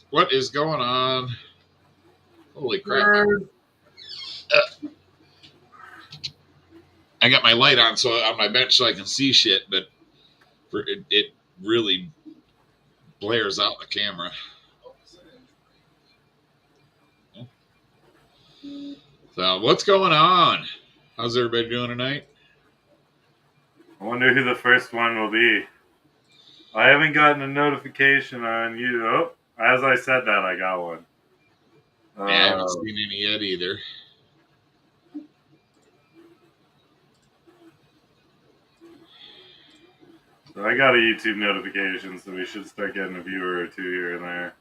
What is going on? Holy crap. I got my light on so on my bench so I can see shit, but it really blares out the camera. So what's going on? How's everybody doing tonight? I wonder who the first one will be. I haven't gotten a notification on you. Oh, as I said that, I got one. Yeah, I haven't seen any yet either. So I got a YouTube notification, so we should start getting a viewer or two here and there.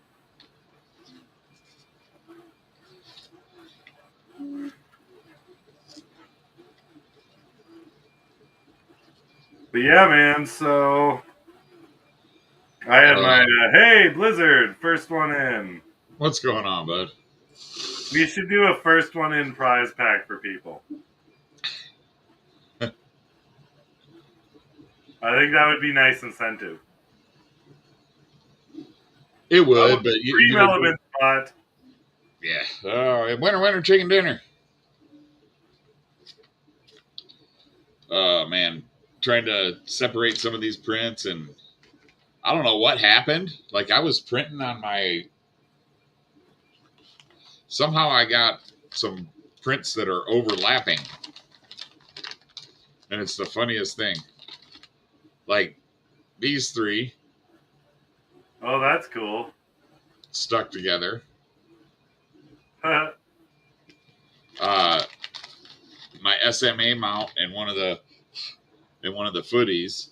But yeah, man, so I had my, hey, Blizzard, first one in. What's going on, bud? We should do a first one in prize pack for people. I think that would be nice incentive. It would, but Dream element spot. Yeah. Oh, winter chicken dinner. Oh man, trying to separate some of these prints, and I don't know what happened. Like I was printing on my. Somehow I got some prints that are overlapping, and it's the funniest thing. Like these three. Oh, that's cool. Stuck together. My SMA mount and one of the footies.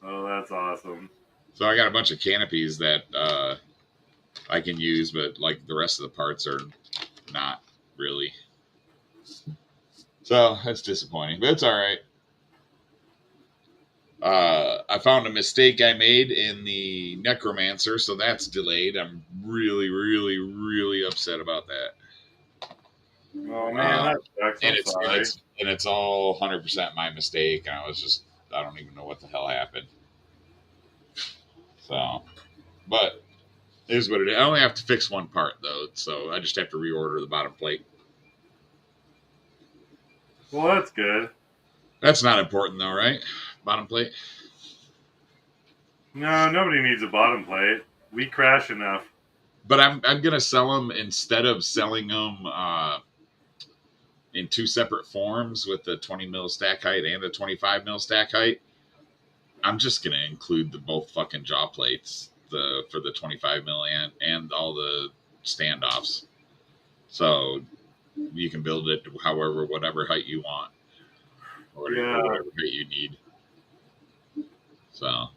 Oh, that's awesome. So I got a bunch of canopies that I can use, but like the rest of the parts are not really. So that's disappointing, but it's all right. I found a mistake I made in the Necromancer, so that's delayed. I'm really, really, really upset about that. Oh man, that sucks. And it's all 100% my mistake. And I don't even know what the hell happened. So, but here's what it is. I only have to fix one part though, so I just have to reorder the bottom plate. Well, that's good. That's not important though, right? Bottom plate. No, nobody needs a bottom plate. We crash enough. But I'm gonna sell them instead of selling them in two separate forms with the 20 mil stack height and the 25 mil stack height. I'm just gonna include the both fucking jaw plates for the 25 mil and all the standoffs. So you can build it whatever height you want, or whatever height you need. So.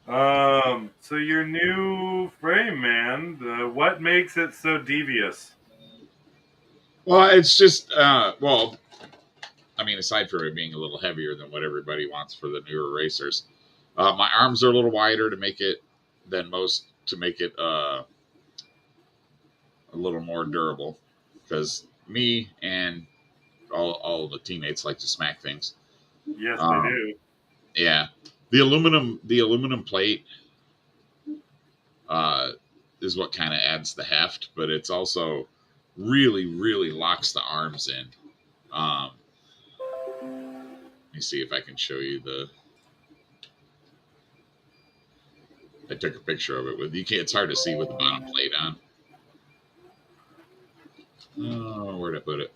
So your new frame, man. What makes it so devious? Well, it's just well, I mean, aside from it being a little heavier than what everybody wants for the newer racers, my arms are a little wider to make it a little more durable. Because me and all the teammates like to smack things. Yes, they do. Yeah, the aluminum plate is what kind of adds the heft, but it's also really, really locks the arms in. Let me see if I can show you I took a picture of it with you. Can't. It's hard to see with the bottom plate on. Oh, where'd I put it?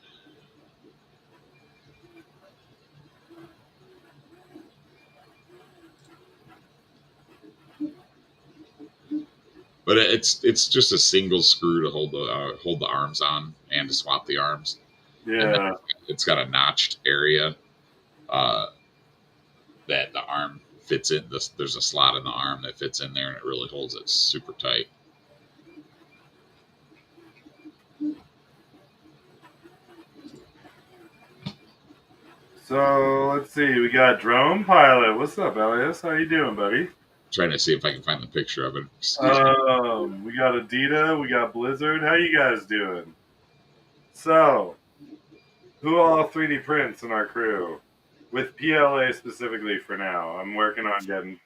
But it's just a single screw to hold the arms on and to swap the arms. Yeah. It's got a notched area that the arm fits in. There's a slot in the arm that fits in there, and it really holds it super tight. So let's see. We got Drone Pilot. What's up, Elias? How you doing, buddy? Trying to see if I can find the picture of it. We got Adita. We got Blizzard. How you guys doing? So, who all 3D prints in our crew? With PLA specifically for now. I'm working on getting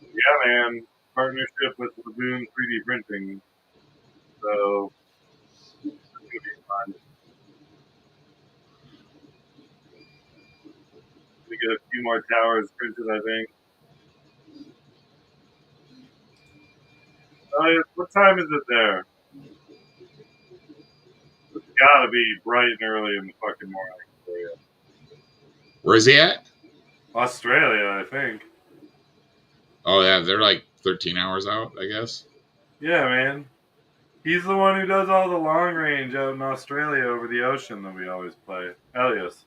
Yeah, man. Partnership with Lagoon 3D printing. So it's gonna be fun. We get a few more towers printed, I think. What time is it there? It's gotta be bright and early in the fucking morning for you. Where's he at? Australia, I think. Oh yeah, they're like 13 hours out, I guess. Yeah, man. He's the one who does all the long range out in Australia over the ocean that we always play. Elias.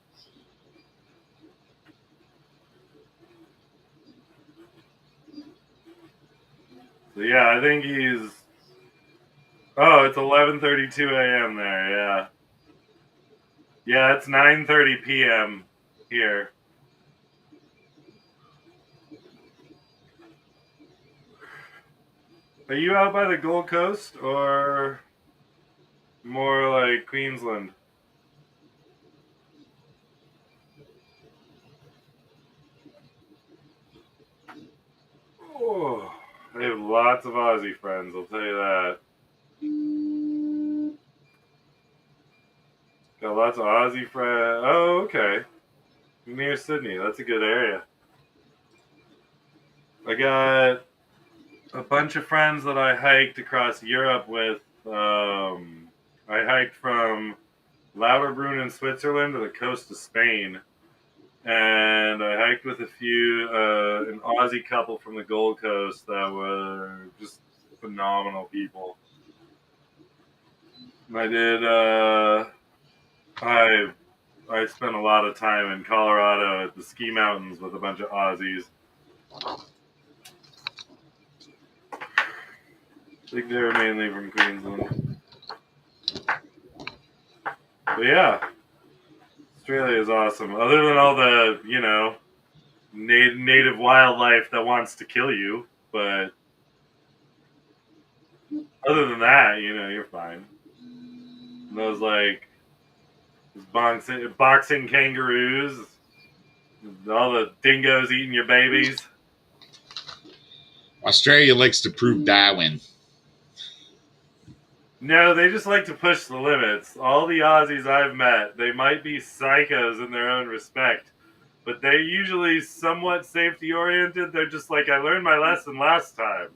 So yeah, I think he's. Oh, it's 11:32 a.m. there. Yeah. Yeah, it's 9:30 p.m. here. Are you out by the Gold Coast or more like Queensland? Oh, I have lots of Aussie friends, I'll tell you that. Got lots of Aussie friends. Oh, okay. Near Sydney. That's a good area. I got a bunch of friends that I hiked across Europe with. I hiked from Lauterbrunnen in Switzerland to the coast of Spain. And I hiked with an Aussie couple from the Gold Coast that were just phenomenal people. I did. I spent a lot of time in Colorado at the ski mountains with a bunch of Aussies. I think they were mainly from Queensland. But yeah, Australia is awesome. Other than all the, native wildlife that wants to kill you, but other than that, you're fine. And those boxing kangaroos, all the dingoes eating your babies. Australia likes to prove Darwin. No, they just like to push the limits. All the Aussies I've met, they might be psychos in their own respect, but they're usually somewhat safety oriented. They're just like, I learned my lesson last time.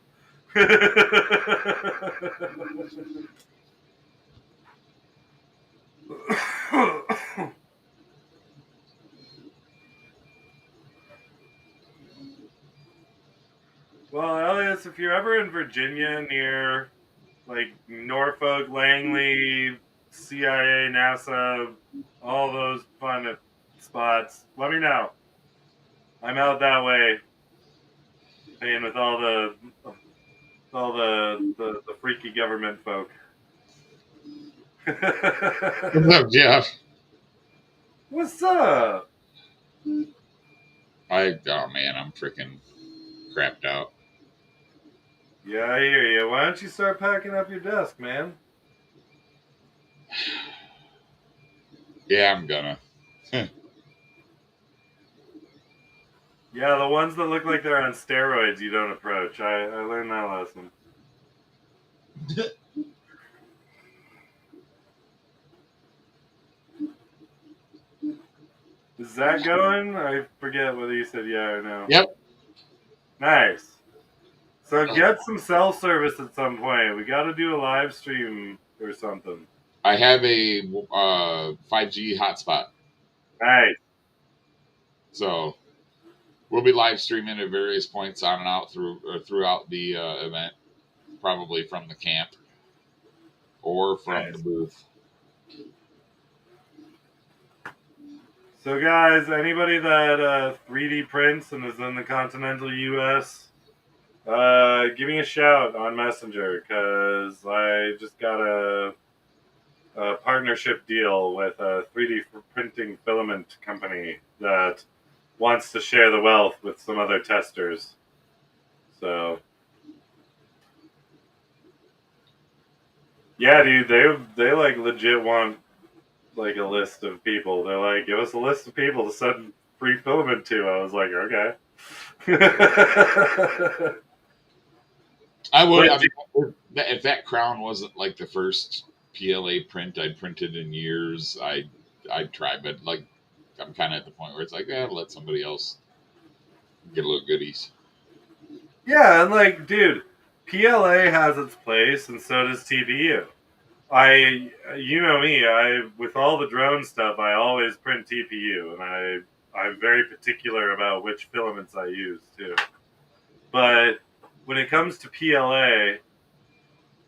Well, Elias, if you're ever in Virginia near like Norfolk, Langley, CIA, NASA, all those fun spots, let me know. I'm out that way, paying with all the freaky government folk. What's up, Jeff? What's up? Oh man, I'm freaking crapped out. Yeah, I hear you. Why don't you start packing up your desk, man? Yeah, I'm gonna. Yeah, the ones that look like they're on steroids you don't approach. I learned that lesson. Is that going? I forget whether you said yeah or no. Yep. Nice. So get some cell service at some point. We got to do a live stream or something. I have a 5G hotspot, Nice. so we'll be live streaming at various points on and out throughout the event, probably from the camp or from the Nice. booth. So, guys, anybody that 3D prints and is in the continental U.S., give me a shout on Messenger because I just got a partnership deal with a 3D printing filament company that wants to share the wealth with some other testers. So, yeah, dude, they like legit want like a list of people. They're like, give us a list of people to send free filament too. I was like, okay. I would. I mean, if that crown wasn't like the first PLA print I'd printed in years, I'd try. But like, I'm kind of at the point where it's like, let somebody else get a little goodies. Yeah, and like, dude, PLA has its place, and so does TPU. You know me, with all the drone stuff, I always print TPU, and I'm very particular about which filaments I use too. But when it comes to PLA,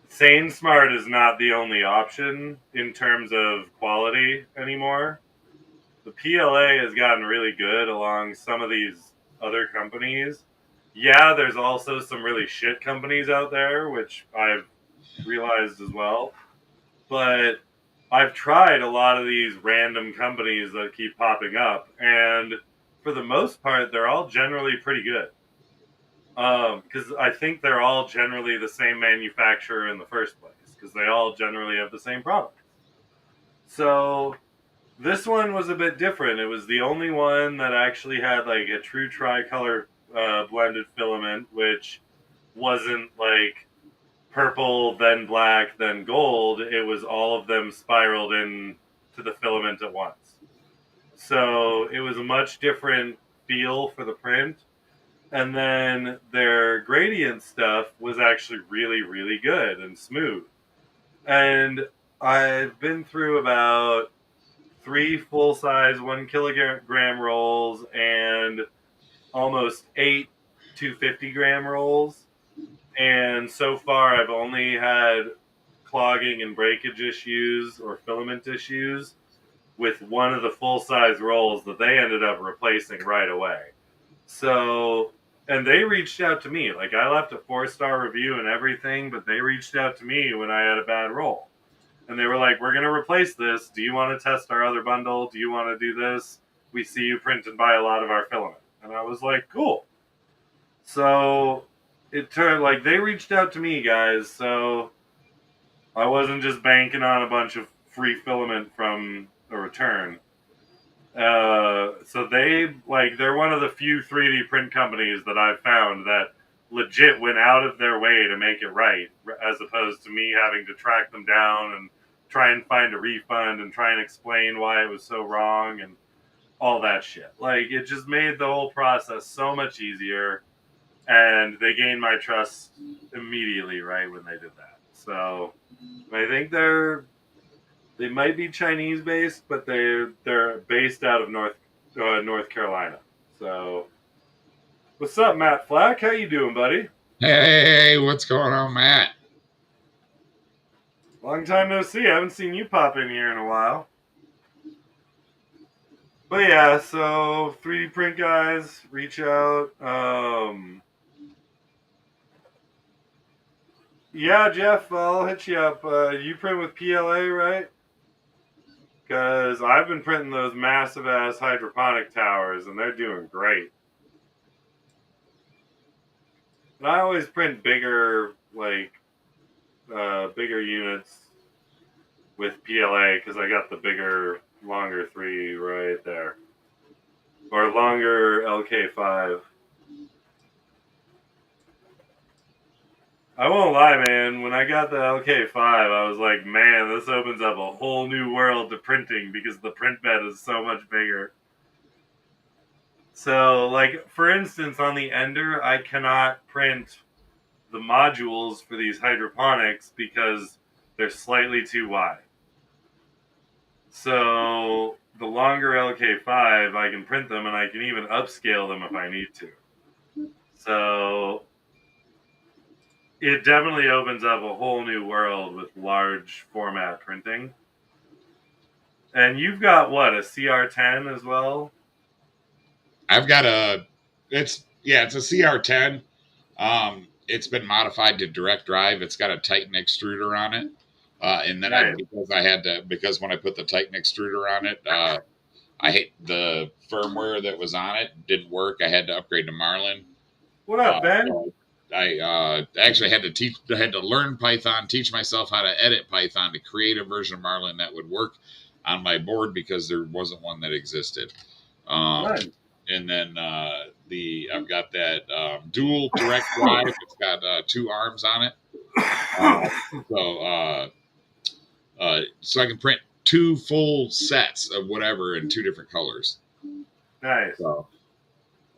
Sane Smart is not the only option in terms of quality anymore. The PLA has gotten really good along some of these other companies. Yeah, there's also some really shit companies out there, which I've realized as well. But I've tried a lot of these random companies that keep popping up, and for the most part, they're all generally pretty good. Because I think they're all generally the same manufacturer in the first place, because they all generally have the same product. So this one was a bit different. It was the only one that actually had like a true tricolor blended filament, which wasn't like purple, then black, then gold. It was all of them spiraled in to the filament at once. So it was a much different feel for the print. And then their gradient stuff was actually really, really good and smooth. And I've been through about 3 full-size 1 kilogram rolls and almost 8 250-gram rolls. And so far, I've only had clogging and breakage issues or filament issues with one of the full-size rolls that they ended up replacing right away. So, and they reached out to me. Like, I left a 4-star review and everything, but they reached out to me when I had a bad roll. And they were like, we're going to replace this. Do you want to test our other bundle? Do you want to do this? We see you print and buy a lot of our filament. And I was like, cool. So it turned like they reached out to me, guys. So I wasn't just banking on a bunch of free filament from a return. So they're one of the few 3D print companies that I've found that legit went out of their way to make it right, as opposed to me having to track them down and try and find a refund and try and explain why it was so wrong and all that shit. Like, it just made the whole process so much easier, and they gained my trust immediately right when they did that. So I think they might be Chinese based, but they're based out of North Carolina. So what's up, Matt Flack? How you doing, buddy? Hey, what's going on, Matt? Long time no see. I haven't seen you pop in here in a while. But yeah, so 3D print guys, reach out. Yeah, Jeff, I'll hit you up. You print with PLA, right? Because I've been printing those massive ass hydroponic towers, and they're doing great. And I always print bigger, bigger units with PLA because I got the bigger, longer 3 right there. Or longer LK5. I won't lie, man. When I got the LK5, I was like, man, this opens up a whole new world to printing because the print bed is so much bigger. So, like, for instance, on the Ender, I cannot print the modules for these hydroponics because they're slightly too wide. So, the longer LK5, I can print them and I can even upscale them if I need to. So, it definitely opens up a whole new world with large format printing. And you've got what, a CR10 as well? I've got it's a CR10. It's been modified to direct drive. It's got a Titan extruder on it. And then because when I put the Titan extruder on it, I hate the firmware that was on it. Didn't work. I had to upgrade to Marlin. What up, Ben? So I actually had to learn Python, teach myself how to edit Python to create a version of Marlin that would work on my board because there wasn't one that existed. Nice. and then I've got that dual direct drive. It's got 2 arms on it, so so I can print 2 full sets of whatever in 2 different colors. Nice. So,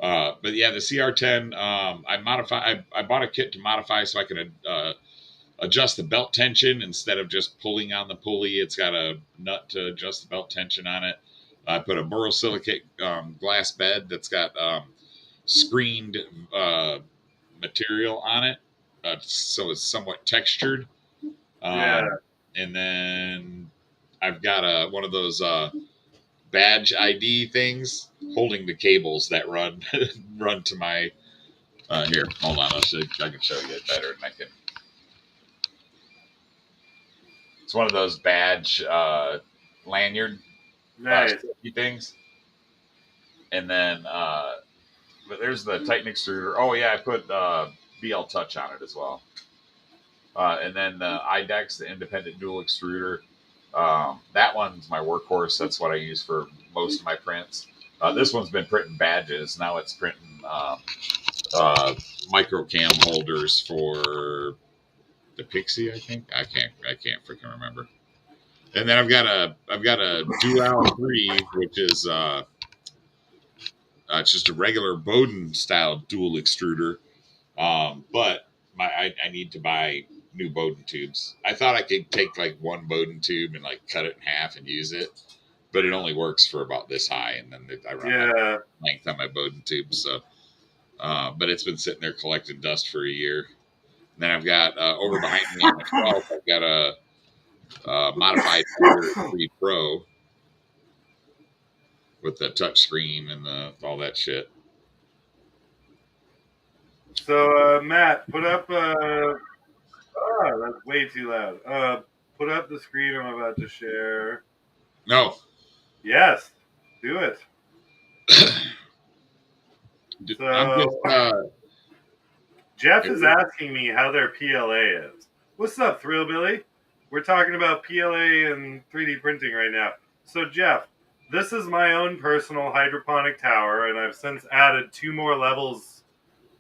but yeah, the CR10, I bought a kit to modify so I can adjust the belt tension instead of just pulling on the pulley. It's got a nut to adjust the belt tension on it. I put a borosilicate glass bed that's got screened material on it, so it's somewhat textured. Yeah. And then I've got one of those badge ID things holding the cables that run run to my. Here, hold on. I can show you it better, and I can. It's one of those badge lanyard Nice. things. And then, but there's the Titan extruder. Oh yeah, I put BL Touch on it as well. And then the IDEX, the independent dual extruder. That one's my workhorse. That's what I use for most of my prints. This one's been printing badges. Now it's printing micro cam holders for the Pixie. I think I can't freaking remember. And then I've got a Dual 3, which is it's just a regular Bowden style dual extruder. But I need to buy new Bowden tubes. I thought I could take like one Bowden tube and like cut it in half and use it, but it only works for about this high, and then I run out of length on my Bowden tube. So, but it's been sitting there collecting dust for a year. And then I've got over behind me on the 12th, I've got a modified 3 Pro with the touch screen and all that shit. So, Matt, put up. Oh, that's way too loud. Put up the screen I'm about to share. No. Yes, do it. So, Jeff is asking me how their PLA is. What's up, Thrillbilly? We're talking about PLA and 3D printing right now. So, Jeff, this is my own personal hydroponic tower, and I've since added 2 more levels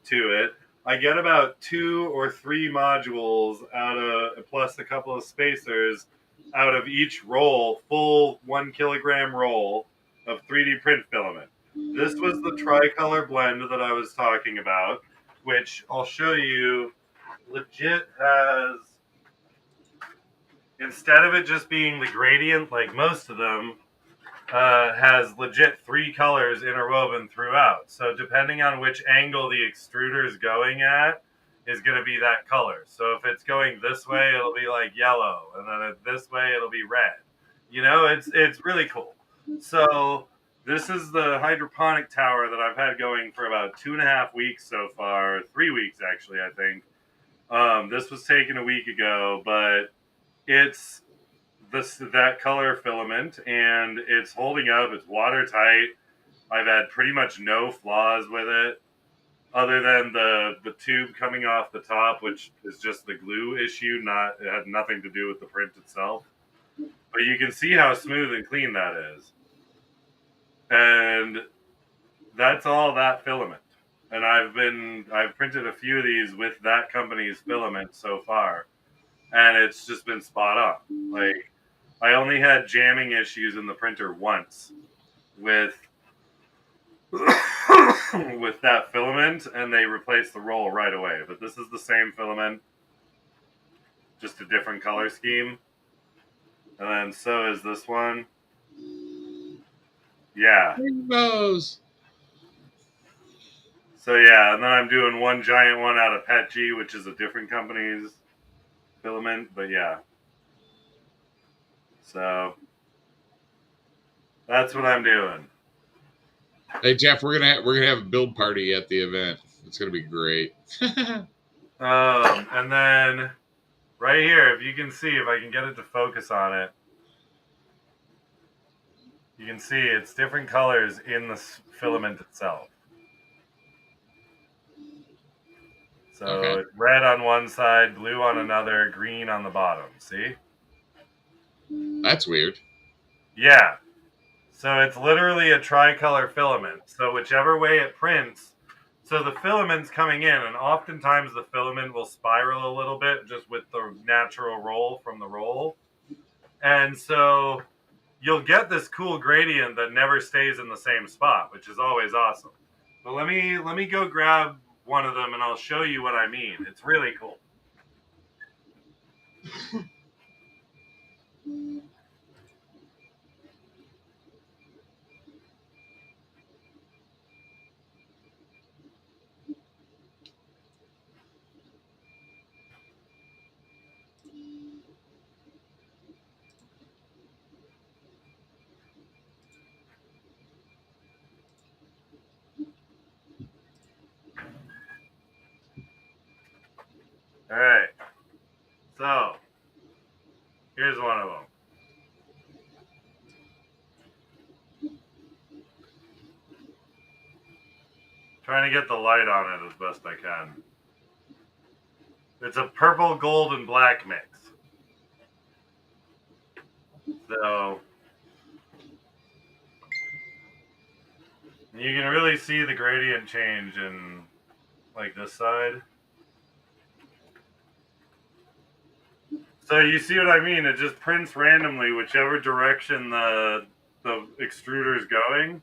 to it. I get about 2 or 3 modules out of, plus a couple of spacers out of each roll, full 1 kilogram roll of 3D print filament. This was the tricolor blend that I was talking about, which I'll show you legit has, instead of it just being the gradient like most of them, has legit 3 colors interwoven throughout. So depending on which angle the extruder is going at is going to be that color. So if it's going this way, it'll be like yellow, and then this way, it'll be red. You know, it's really cool. So this is the hydroponic tower that I've had going for about 2.5 weeks so far, 3 weeks actually, I think. This was taken a week ago, but it's that color filament, and it's holding up. It's watertight. I've had pretty much no flaws with it, other than the tube coming off the top, which is just the glue issue. It had nothing to do with the print itself. But you can see how smooth and clean that is, and that's all that filament. And I've printed a few of these with that company's filament so far, and it's just been spot on. Like, I only had jamming issues in the printer once with with that filament, and they replaced the roll right away. But this is the same filament, just a different color scheme. And then so is this one. Yeah. Rainbows. So yeah, and then I'm doing one giant one out of PETG, which is a different company's filament. But yeah. So that's what I'm doing. Hey Jeff, we're gonna have a build party at the event. It's gonna be great. And then right here, if you can see, if I can get it to focus on it, you can see it's different colors in the filament itself. So Okay. it's red on one side, blue on another, green on the bottom. See? That's weird. Yeah. So it's literally a tricolor filament. So whichever way it prints, so the filament's coming in, and oftentimes the filament will spiral a little bit just with the natural roll from the roll. And so you'll get this cool gradient that never stays in the same spot, which is always awesome. But let me go grab one of them and I'll show you what I mean. It's really cool. All right. So here's one of them. Trying to get the light on it as best I can. It's a purple, gold, and black mix. So you can really see the gradient change in like this side. So you see what I mean? It just prints randomly whichever direction the extruder is going.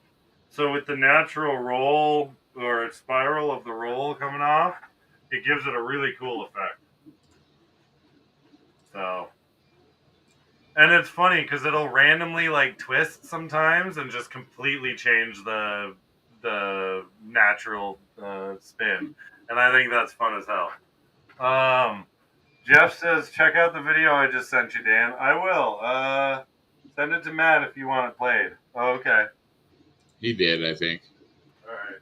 So with the natural roll or spiral of the roll coming off, it gives it a really cool effect. So, and it's funny because it'll randomly like twist sometimes and just completely change the natural spin, and I think that's fun as hell. Jeff says, check out the video I just sent you, Dan. I will. Send it to Matt if you want it played. Oh, okay. He did, I think. All right.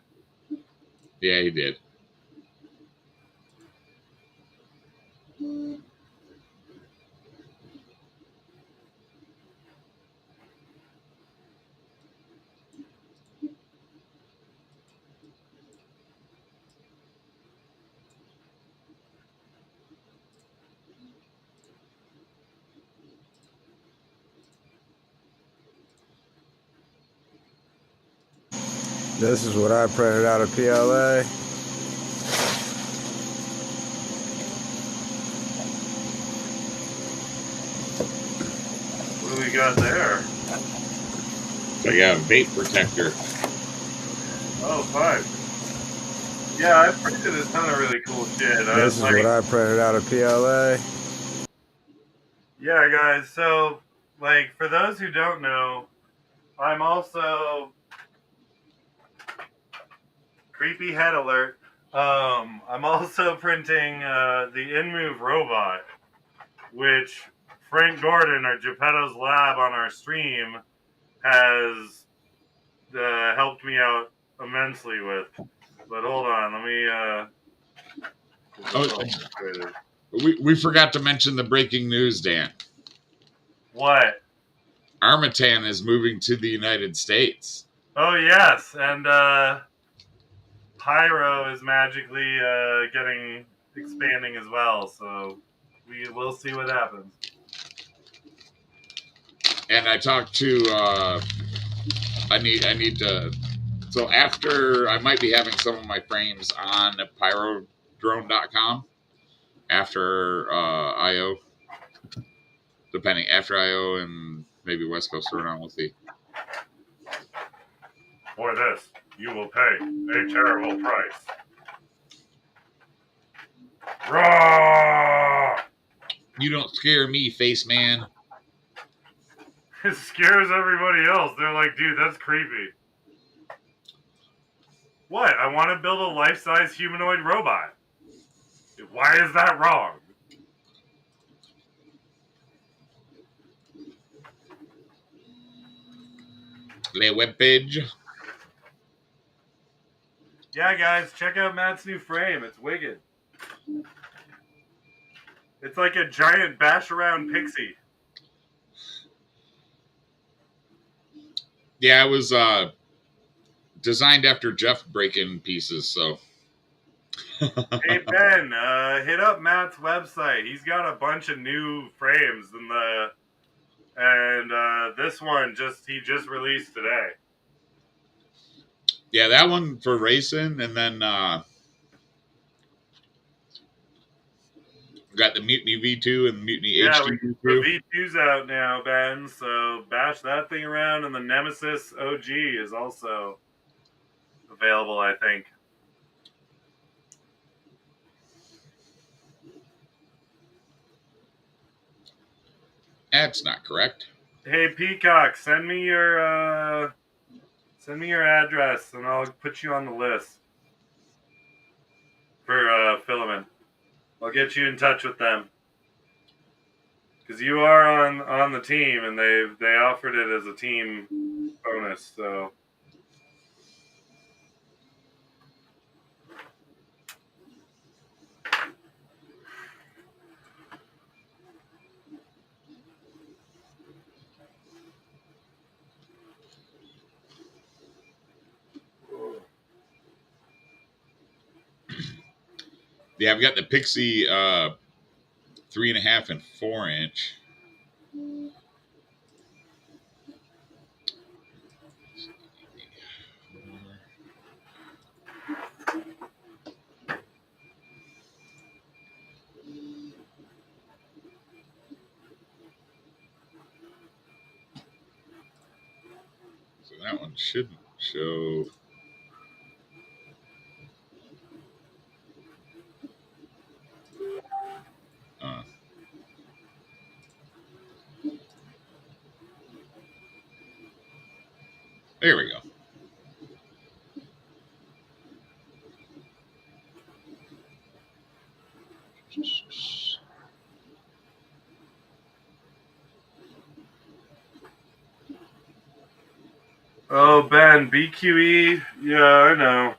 Yeah, he did. This is what I printed out of PLA. What do we got there? So I got a vape protector. Oh, fine. Yeah, I printed a ton of really cool shit. This is what I printed out of PLA. Yeah, guys. So, like, for those who don't know, I'm also creepy head alert. I'm also printing the InMove robot, which Frank Gordon or Geppetto's Lab on our stream has helped me out immensely with. But hold on, let me. We forgot to mention the breaking news, Dan. What? Armatan is moving to the United States. Oh yes, and Pyro is magically expanding as well. So we will see what happens. And I talked to. I need to. So after I might be having some of my frames on pyrodrone.com after IO, depending after IO and maybe West Coast Throwdown. We'll see. For this, you will pay a terrible price. Raw! You don't scare me, face man. It scares everybody else. They're like, dude, that's creepy. What? I want to build a life-size humanoid robot. Why is that wrong? The webpage. Yeah, guys, check out Matt's new frame. It's wicked. It's like a giant bash-around pixie. Yeah, it was designed after Jeff breaking pieces, so. Hey, Ben, hit up Matt's website. He's got a bunch of new frames in the and this one he just released today. Yeah, that one for racing, and then got the Mutiny V2 and the Mutiny Yeah, HD the V2. V2's out now, Ben. So bash that thing around, and the Nemesis OG is also available, I think. That's not correct. Hey Peacock, send me your address, and I'll put you on the list for Filament. I'll get you in touch with them because you are on the team, and they offered it as a team bonus. So Yeah, I've got the Pixie 3.5 and 4-inch. So that one shouldn't show. There we go. oh Ben, BQE, yeah, I know.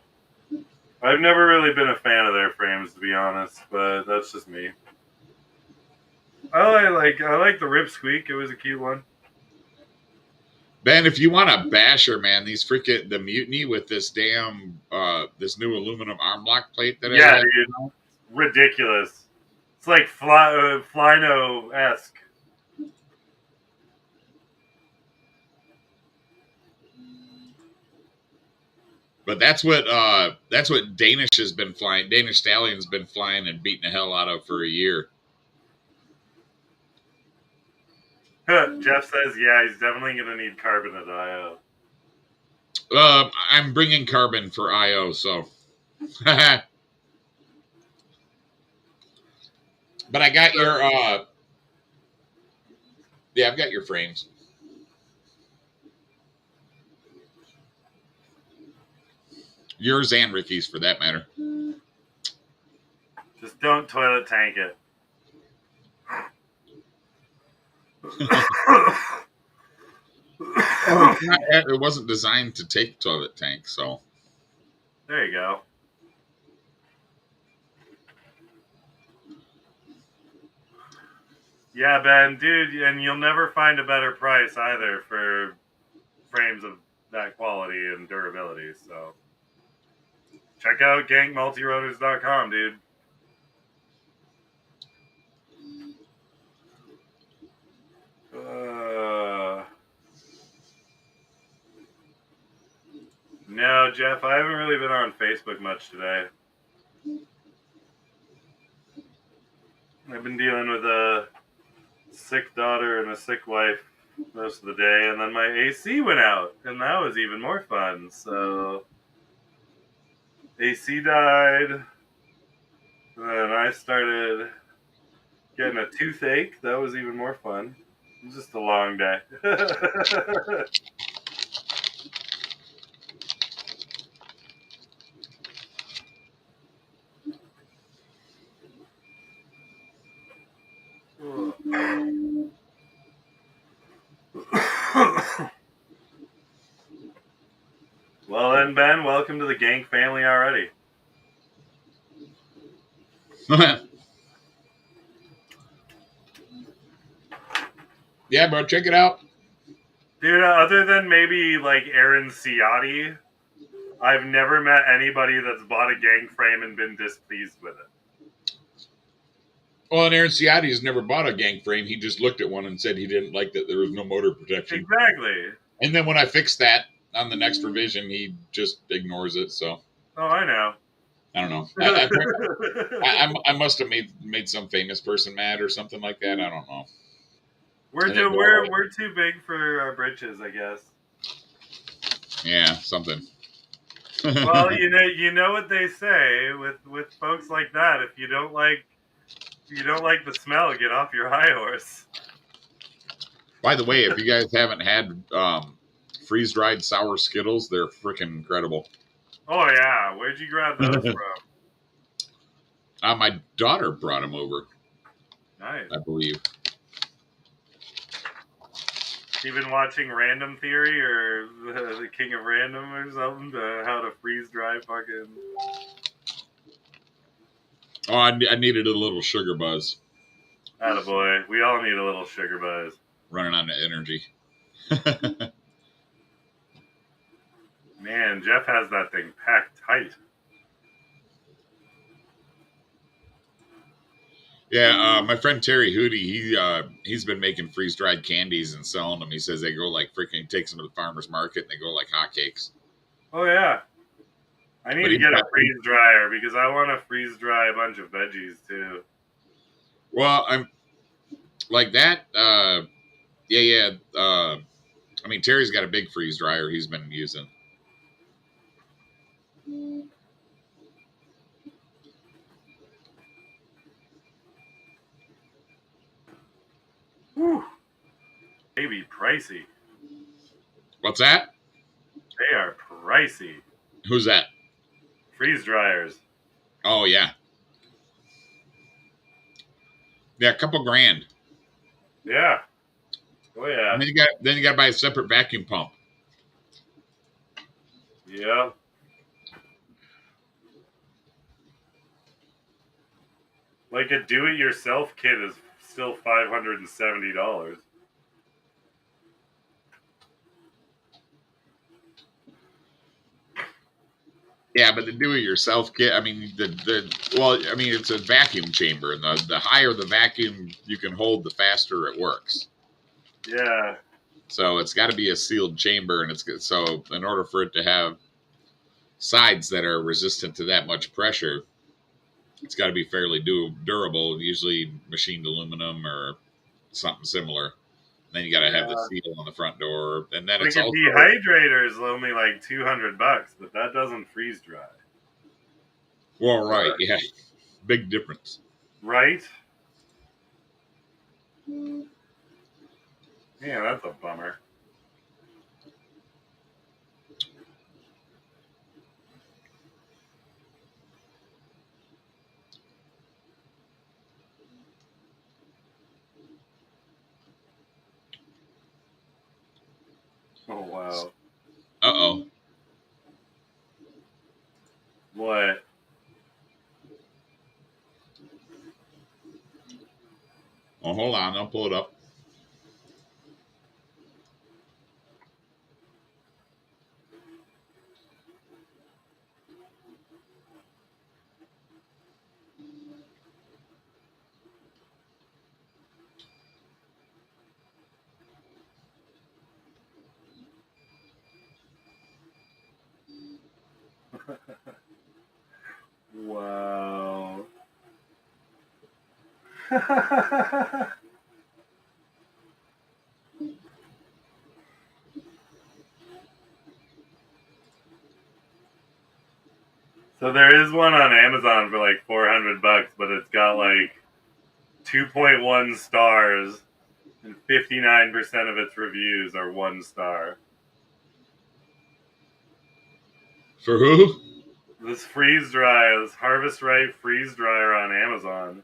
I've never really been a fan of their frames, to be honest, but that's just me. I like the Rip Squeak. It was a cute one. Ben, if you want a basher, man, the Mutiny with this damn this new aluminum arm lock plate that I Yeah, have. dude, ridiculous. It's like Flyno-esque. But that's what Danish has been flying. Danish Stallion's been flying and beating the hell out of for a year. Jeff says, yeah, he's definitely going to need carbon at IO. I'm bringing carbon for IO, so. But I got your yeah, I've got your frames. Yours and Ricky's, for that matter. Just don't toilet tank it. It wasn't designed to take toilet tank, so. There you go. Yeah, Ben, dude, and you'll never find a better price either for frames of that quality and durability. So check out gankmultirotors.com, dude. No, Jeff, I haven't really been on Facebook much today. I've been dealing with a sick daughter and a sick wife most of the day, and then my AC went out, and that was even more fun. So AC died, and then I started getting a toothache. That was even more fun. It was just a long day. Well then, Ben, welcome to the Gank family already. Yeah, bro, check it out. Dude, other than maybe like Aaron Ciotti, I've never met anybody that's bought a Gank frame and been displeased with it. Well, and Aaron Ciotti's never bought a gang frame. He just looked at one and said he didn't like that there was no motor protection. Exactly. And then when I fixed that on the next revision, he just ignores it. So. Oh, I know. I don't know. I must have made some famous person mad or something like that. I don't know. We're too big for our britches, I guess. Yeah, something. Well, you know what they say with folks like that. If you don't like the smell, get off your high horse. By the way, if you guys haven't had freeze dried sour Skittles, they're freaking incredible. Oh yeah, where'd you grab those from? My daughter brought them over. Nice. I believe. You been watching Random Theory or the King of Random or something to how to freeze dry fucking? Oh, I needed a little sugar buzz. Attaboy. We all need a little sugar buzz. Running on the energy. Man, Jeff has that thing packed tight. Yeah, my friend Terry Hootie, he's been making freeze dried candies and selling them. He says they go like freaking, takes them to the farmer's market and they go like hotcakes. Oh yeah, I need to get a freeze dryer because I want to freeze dry a bunch of veggies too. Well, I'm like that. Yeah. I mean, Terry's got a big freeze dryer he's been using. Whew. They be pricey. What's that? They are pricey. Who's that? Freeze dryers. Oh yeah. Yeah, a couple grand. Yeah. Oh yeah. And then you got to buy a separate vacuum pump. Yeah. Like a do-it-yourself kit is still $570. Yeah, but the do-it-yourself kit, I mean, it's a vacuum chamber, and the higher the vacuum you can hold, the faster it works. Yeah. So it's got to be a sealed chamber, and so in order for it to have sides that are resistant to that much pressure, it's got to be fairly durable, usually machined aluminum or something similar. And then you got to have the seal on the front door, and then it's also dehydrator is only like $200, but that doesn't freeze dry. Well, right, yeah, big difference, right? Yeah, that's a bummer. Oh, wow. Uh-oh. What? Oh, hold on. I'll pull it up. Wow. So there is one on Amazon for like $400, but it's got like 2.1 stars, and 59% of its reviews are 1 star. For who? This freeze dry, this Harvest Right freeze dryer on Amazon.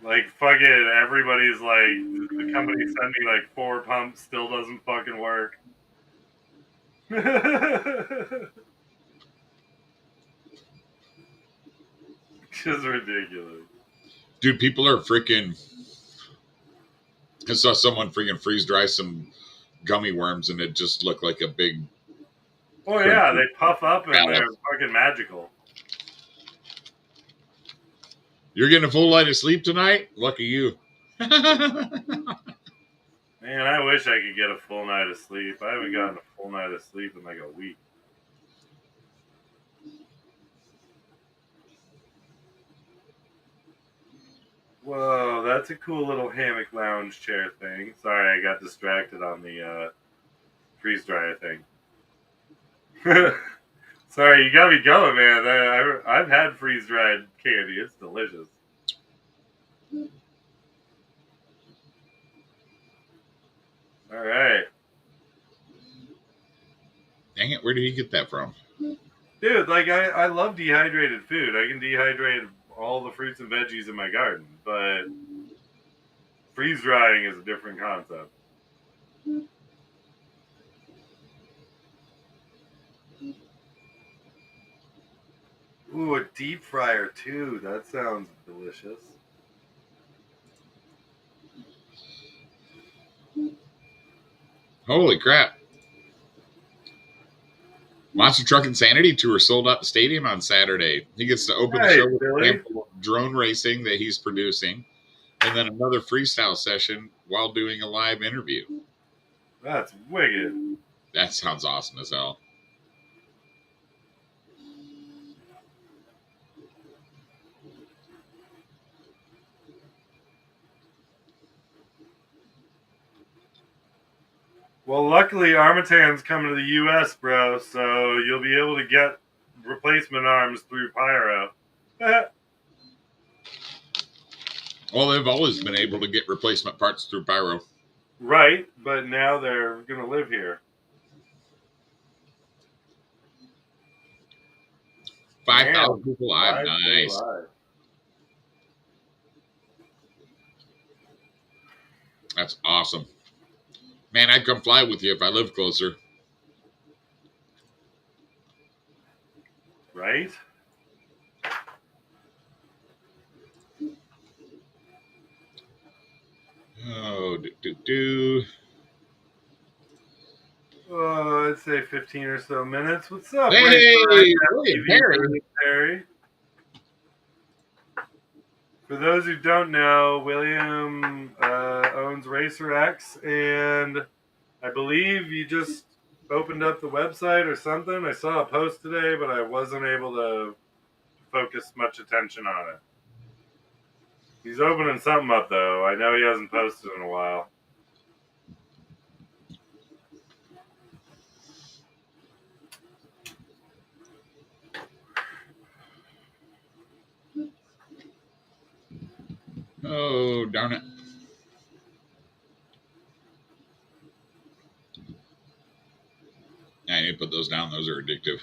Like, fuck it, everybody's like, the company sent me like 4 pumps, still doesn't fucking work. Just ridiculous. Dude, people are freaking... I saw someone freaking freeze dry some gummy worms, and it just looked like a big... Oh yeah, they puff up and they're fucking magical. You're getting a full night of sleep tonight? Lucky you. Man, I wish I could get a full night of sleep. I haven't gotten a full night of sleep in like a week. Whoa, that's a cool little hammock lounge chair thing. Sorry, I got distracted on the freeze dryer thing. Sorry, you got me going, man. I've had freeze dried candy. It's delicious. All right. Dang it, where did he get that from? Dude, like, I love dehydrated food. I can dehydrate all the fruits and veggies in my garden, but freeze drying is a different concept. Ooh, a deep fryer, too. That sounds delicious. Holy crap. Monster Truck Insanity Tour sold out the stadium on Saturday. He gets to open the show with a sample of drone racing that he's producing, and then another freestyle session while doing a live interview. That's wicked. That sounds awesome as hell. Well, luckily, Armatan's coming to the U.S., bro, so you'll be able to get replacement arms through Pyro. Well, they've always been able to get replacement parts through Pyro. Right, but now they're going to live here. 5,000 people live. Nice. That's awesome. Man, I'd come fly with you if I lived closer. Right? Oh, I'd say 15 or so minutes. What's up, hey, William Perry? For those who don't know, William owns Racer X, and I believe you just opened up the website or something. I saw a post today, but I wasn't able to focus much attention on it. He's opening something up, though. I know he hasn't posted in a while. Oh, darn it. I need to put those down. Those are addictive.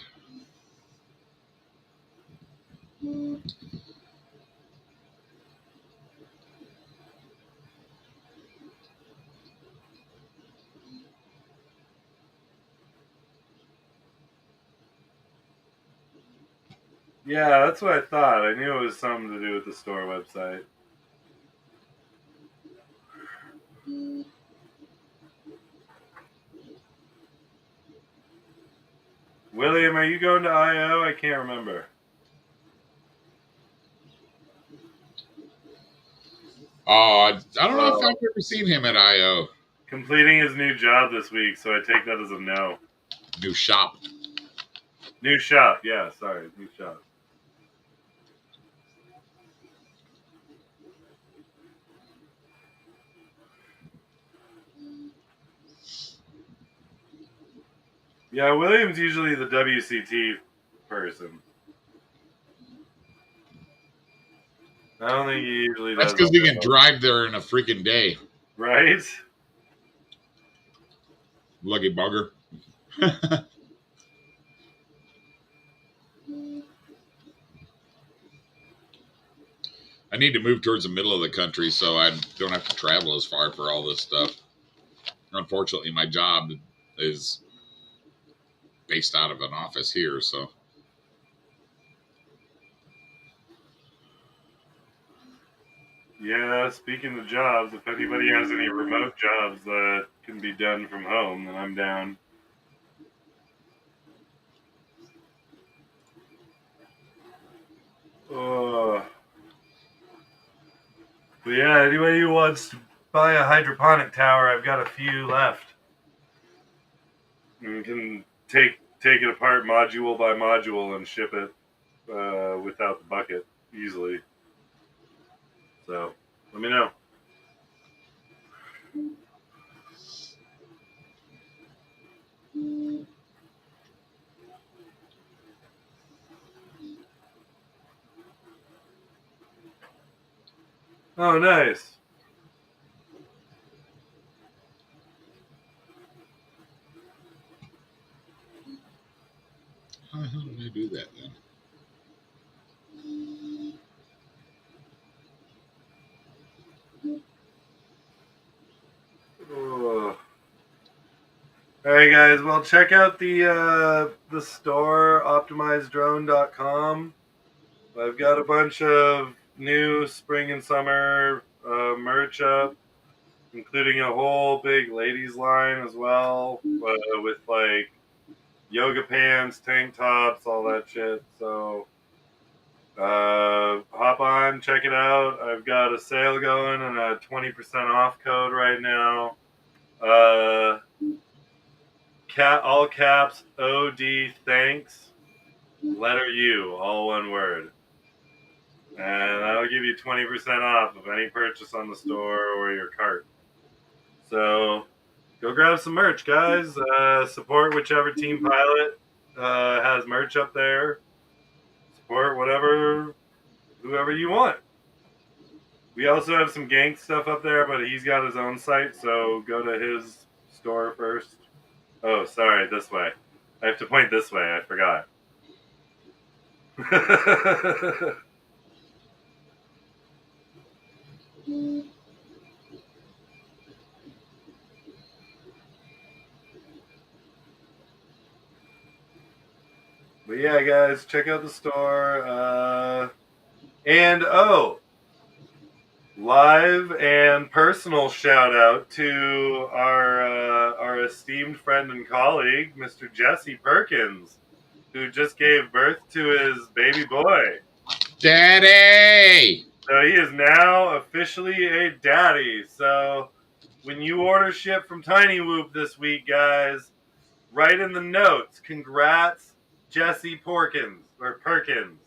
Yeah, that's what I thought. I knew it was something to do with the store website. William, are you going to IO? I can't remember. Oh, I don't know if I've ever seen him at IO. Completing his new job this week, so I take that as a no. New shop. New shop, yeah, sorry, new shop. Yeah, William's usually the WCT person. I don't think he usually does. That's because he can drive there in a freaking day. Right? Lucky bugger. I need to move towards the middle of the country so I don't have to travel as far for all this stuff. Unfortunately, my job is based out of an office here, so. Yeah, speaking of jobs, if anybody has any remote jobs that can be done from home, then I'm down. But yeah, anybody who wants to buy a hydroponic tower, I've got a few left. You can take it apart module by module and ship it without the bucket easily. So let me know. Oh, nice. How the hell did I do that then? Oh. All right, guys. Well, check out the store optimizeddrone.com. I've got a bunch of new spring and summer merch up, including a whole big ladies line as well, with like yoga pants, tank tops, all that shit. So hop on, check it out. I've got a sale going and a 20% off code right now. All caps OD thanks, letter U, all one word. And that'll give you 20% off of any purchase on the store or your cart. So go grab some merch, guys. Support whichever team pilot has merch up there. Support whoever you want. We also have some Gank stuff up there, but he's got his own site, so go to his store first. Oh, sorry, this way. I have to point this way. I forgot. But yeah, guys, check out the store. And live and personal shout out to our esteemed friend and colleague, Mr. Jesse Perkins, who just gave birth to his baby boy. Daddy! So he is now officially a daddy. So when you order shit from Tiny Whoop this week, guys, write in the notes, congrats, Jesse Porkins, or Perkins.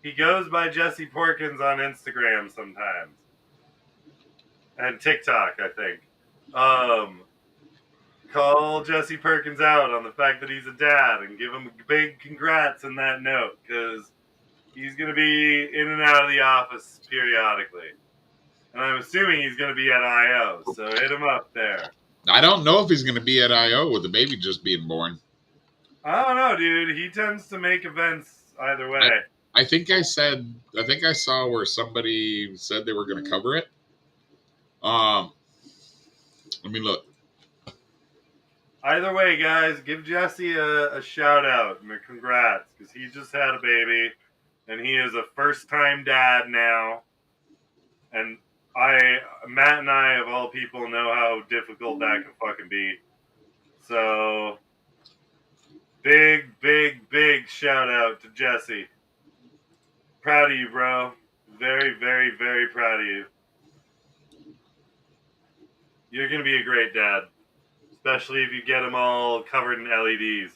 He goes by Jesse Porkins on Instagram sometimes. And TikTok, I think. Call Jesse Perkins out on the fact that he's a dad and give him a big congrats in that note, because he's going to be in and out of the office periodically. And I'm assuming he's going to be at I.O., so hit him up there. I don't know if he's going to be at I.O. with the baby just being born. I don't know, dude. He tends to make events either way. I think I saw where somebody said they were going to cover it. Let me look. Either way, guys, give Jesse a shout out and a congrats, because he just had a baby and he is a first-time dad now. And Matt and I, of all people, know how difficult that can fucking be. So, big shout out to Jesse. Proud of you, bro. Very, very, very proud of you. You're going to be a great dad, especially if you get them all covered in LEDs.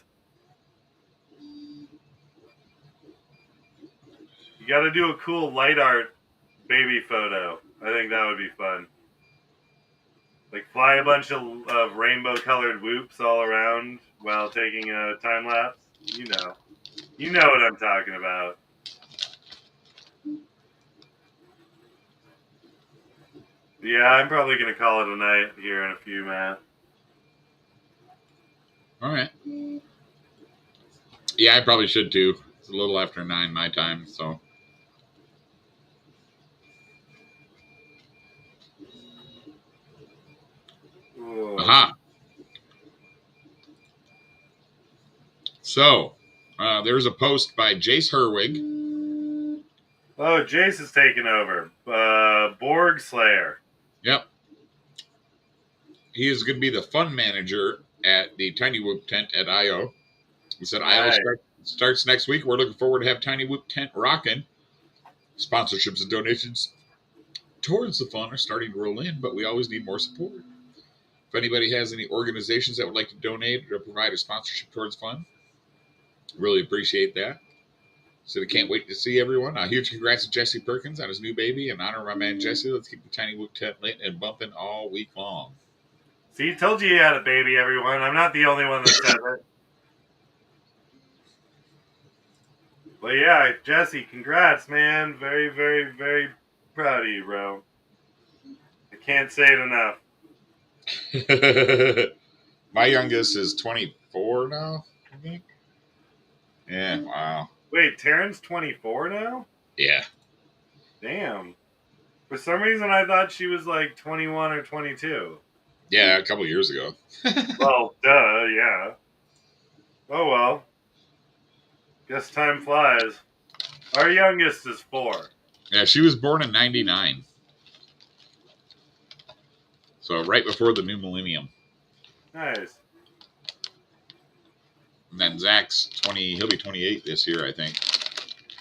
You got to do a cool light art baby photo. I think that would be fun. Like fly a bunch of rainbow colored whoops all around while taking a time lapse. You know what I'm talking about. Yeah, I'm probably gonna call it a night here in a few, Matt. All right. Yeah, I probably should too. It's a little after 9 my time, so. Ooh. Aha. So, there's a post by Jace Herwig. Oh, Jace is taking over. Borg Slayer. Yep. He is going to be the fund manager at the Tiny Whoop tent at I.O. He said I.O. starts next week. We're looking forward to have Tiny Whoop tent rocking. Sponsorships and donations towards the fun are starting to roll in, but we always need more support. If anybody has any organizations that would like to donate or provide a sponsorship towards fun, really appreciate that. So we can't wait to see everyone. Huge congrats to Jesse Perkins on his new baby. In honor of my man Jesse, let's keep the tiny wook tent lit and bumping all week long. See, told you had a baby, everyone. I'm not the only one that said it. But yeah, Jesse, congrats, man. Very, very, very proud of you, bro. I can't say it enough. My youngest is 24 now, I think. Yeah, wow. Wait, Taryn's 24 now? Yeah. Damn. For some reason, I thought she was like 21 or 22. Yeah, a couple years ago. Well, duh, yeah. Oh well. Guess time flies. Our youngest is 4. Yeah, she was born in 99. So right before the new millennium. Nice. And then Zach's 20, he'll be 28 this year, I think.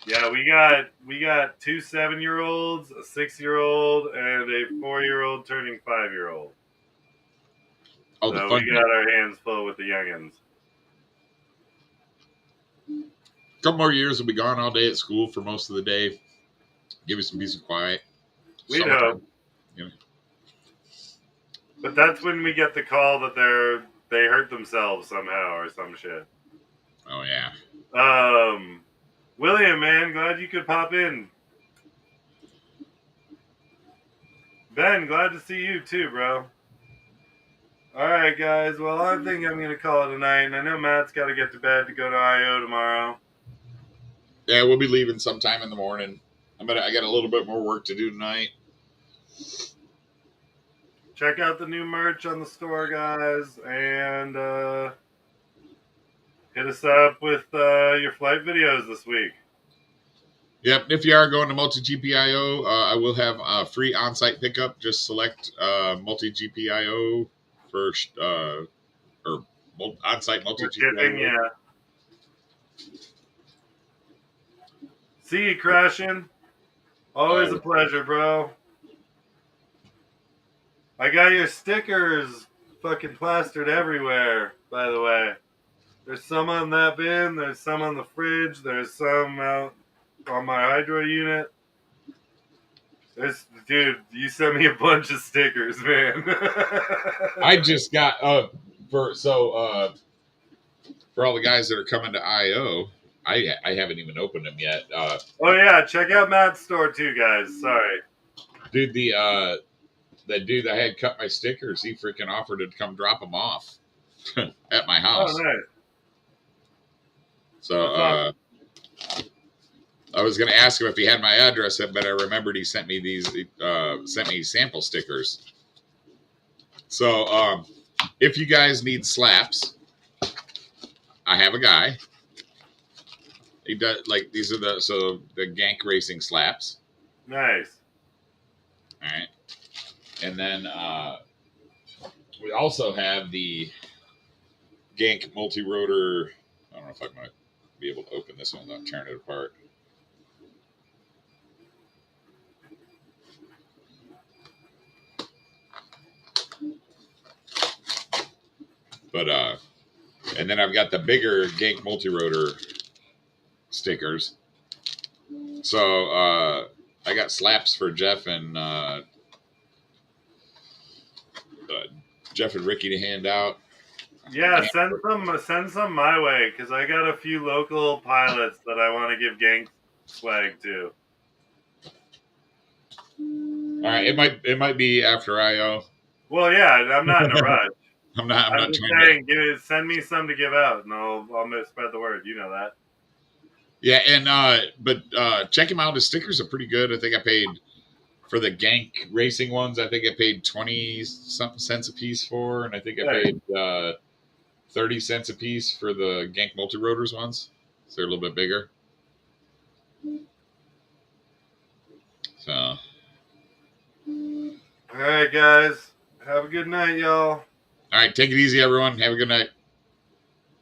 Yeah, we got 2 7-year-olds, a 6-year-old, and a 4-year-old turning 5-year-old. Oh, so the fun. We got our hands full with the youngins. A couple more years will be gone all day at school for most of the day. Give us some peace and quiet. We know. You know. But that's when we get the call that they hurt themselves somehow or some shit. Oh yeah. William, man, glad you could pop in. Ben, glad to see you too, bro. Alright, guys. Well, I think I'm going to call it a night. And I know Matt's got to get to bed to go to IO tomorrow. Yeah, we'll be leaving sometime in the morning. I got a little bit more work to do tonight. Check out the new merch on the store, guys. And hit us up with your flight videos this week. Yep. If you are going to MultiGP IO, I will have a free on-site pickup. Just select MultiGP IO first, or on-site MultiGP IO. Yeah. See you, Crashing. Always a pleasure, bro. I got your stickers fucking plastered everywhere, by the way. There's some on that bin. There's some on the fridge. There's some out on my hydro unit. Dude, you sent me a bunch of stickers, man. I just got for all the guys that are coming to IO. I haven't even opened them yet. Oh yeah, check out Matt's store too, guys. Sorry, dude. The dude that had cut my stickers, he freaking offered to come drop them off at my house. Oh nice. So I was going to ask him if he had my address, but I remembered he sent me sample stickers. So if you guys need slaps, I have a guy. He does these are the gank racing slaps. Nice. All right, and then we also have the gank multi-rotor. I don't know if I might be able to open this one without tearing it apart. But and then I've got the bigger gank multi-rotor stickers. So I got slaps for Jeff and Ricky to hand out. Yeah, send some my way because I got a few local pilots that I want to give gank swag to. All right, it might be after IO. Well, yeah, I'm not in a rush. I'm not just saying, send me some to give out, and I'll spread the word. You know that. Yeah, and but check him out. His stickers are pretty good. I think I paid for the gank racing ones. I think I paid 20-something cents a piece for, and I think I paid 30 cents a piece for the gank multi-rotors ones. So they're a little bit bigger. So, all right, guys, have a good night, y'all. All right, take it easy, everyone. Have a good night.